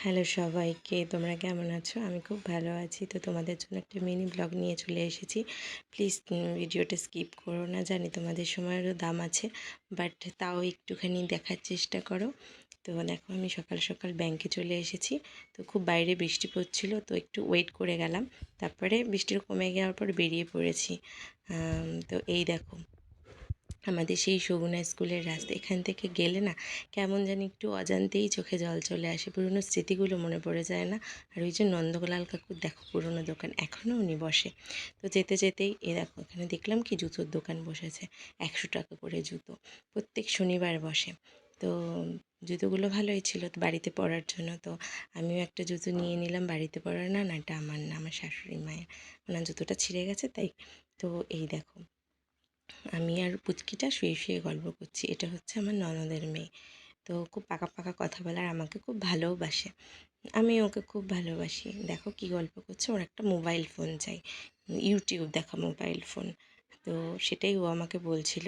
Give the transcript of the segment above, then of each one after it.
Hello সবাইকে, তোমরা কেমন আছো? আমি খুব ভালো আছি। তো তোমাদের জন্য একটা মিনি ব্লগ নিয়ে চলে এসেছি। প্লিজ ভিডিওটা স্কিপ করো না। জানি তোমাদের সময়েরও দাম আছে, বাট তাও একটুখানি দেখার চেষ্টা করো। তো দেখো, আমি সকাল সকাল ব্যাংকে চলে এসেছি। তো খুব বাইরে বৃষ্টি পড়ছিল, তো একটু ওয়েট করে গেলাম। তারপরে বৃষ্টির কমে যাওয়ার পর বেরিয়ে পড়েছি। তো এই দেখো আমাদের সেই সগুনা স্কুলের রাস্তা। এখান থেকে গেলে না কেমন জানি একটু অজান্তেই চোখে জল চলে আসে, পুরনো স্মৃতিগুলো মনে পড়ে যায় না। আর ওই যে নন্দলাল কাকুর দেখো পুরনো দোকান, এখনও উনি বসে। তো যেতে যেতেই দেখো এখানে দেখলাম কি জুতোর দোকান বসেছে। 100 টাকা করে জুতো, প্রত্যেক শনিবার বসে। তো জুতোগুলো ভালোই ছিল তো বাড়িতে পরার জন্য। তো আমিও একটা জুতো নিয়ে নিলাম বাড়িতে পরার। না, এটা আমার না, আমার শাশুড়ি মায়ের। ওনার জুতোটা ছিঁড়ে গেছে তাই। তো এই দেখো আমি আর পুচকিটা শুয়ে শুয়ে গল্প করছি। এটা হচ্ছে আমার ননদের মেয়ে। তো খুব পাকা পাকা কথা বলে আর আমাকে খুব ভালোবাসে। আমি ওকে খুব ভালোবাসি। দেখো কি গল্প করছে, ওর একটা মোবাইল ফোন চাই, ইউটিউব দেখা মোবাইল ফোন। তো সেটাই ও আমাকে বলছিল।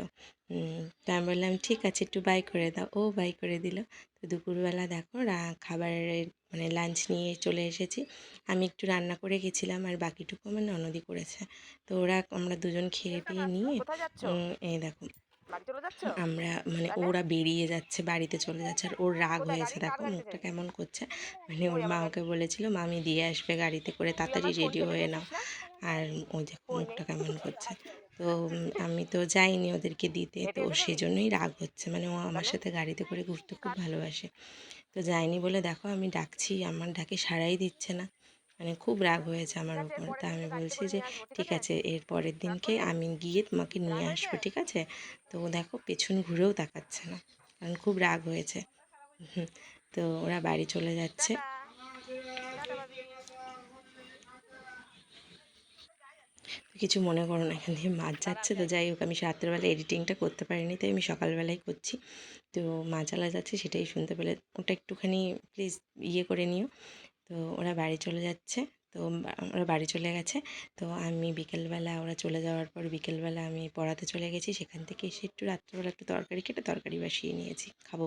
তো আমি বললাম ঠিক আছে, একটু বাই করে দাও। ও বাই করে দিল। তো দুপুরবেলা দেখো খাবারের মানে লাঞ্চ নিয়ে চলে এসেছি। আমি একটু রান্না করে গেছিলাম আর বাকিটুকু আমার ননদই করেছে। তো আমরা দুজন খেয়ে দিয়ে নিয়ে কোথায় যাচ্ছ? এই দেখো বাড়ি চলে যাচ্ছ? আমরা মানে তাহলে ওরা বেরিয়ে যাচ্ছে, বাড়িতে চলে যাচ্ছে। আর ওর রাগ কোথায় হয়েছে, গাড়ি কার দেখো গাড়িতে মুখটা যাবি? কেমন করছে। মানে কই ওর মা আমার গাড়ি? ওকে বলেছিল মামি দিয়ে আসবে গাড়িতে করে, তুই তাড়াতাড়ি আমার ফোন রেডি ফেলে হয়ে নাও। দিয়েছিস না? আর ওই দেখো কই মুখটা নেই। কেমন করছে। তো আমি তো যাইনি ওদেরকে দিতে, তো হেঁটে ওর হেঁটে যাবি? সেজন্যই রাগ হচ্ছে। মানে ও আমার তাহলে সাথে গাড়িতে করে ঘুরতে খুব ভালোবাসে। তো যাইনি বলে দেখো আমি ডাকছি, আমার ডাকে সাড়াই দিচ্ছে না। মানে খুব রাগ হয়েছে ঠিক আমার আছে, এর উপর। তা পরের আমি দিনকে গাড়িতে বলছি করে যে নিয়ে আসবো, ঠিক ঠিক আছে? আছে, এর পরের রাগ দিনকে করলি? আমি গিয়ে তোমাকে নিয়ে রাগ হয়েছে? আসবো, ঠিক আছে। তো দেখো পেছন ঘুরেও তাকাচ্ছে না, কারণ খুব রাগ হয়েছে। হুম, তো ওরা বাড়ি চলে যাচ্ছে। টাটা। টাটা বাবি। কিছু মনে করো না, এখান দিয়ে মাছ যাচ্ছে। তো যাই হোক, আমি রাত্রেবেলা এডিটিংটা করতে পারিনি, তাই আমি সকালবেলায় করছি। তো মাছ আলা যাচ্ছে সেটাই শুনতে পেলে, ওটা একটুখানি প্লিজ ইয়ে করে নিও। তো ওরা বাড়ি চলে যাচ্ছে। তো ওরা বাড়ি চলে গেছে। তো আমি বিকেলবেলা, ওরা চলে যাওয়ার পর বিকেলবেলা আমি পড়াতে চলে গেছি। সেখান থেকে এসে একটু রাত্রেবেলা একটু তরকারি কেটে তরকারি বসিয়ে নিয়েছি, খাবো।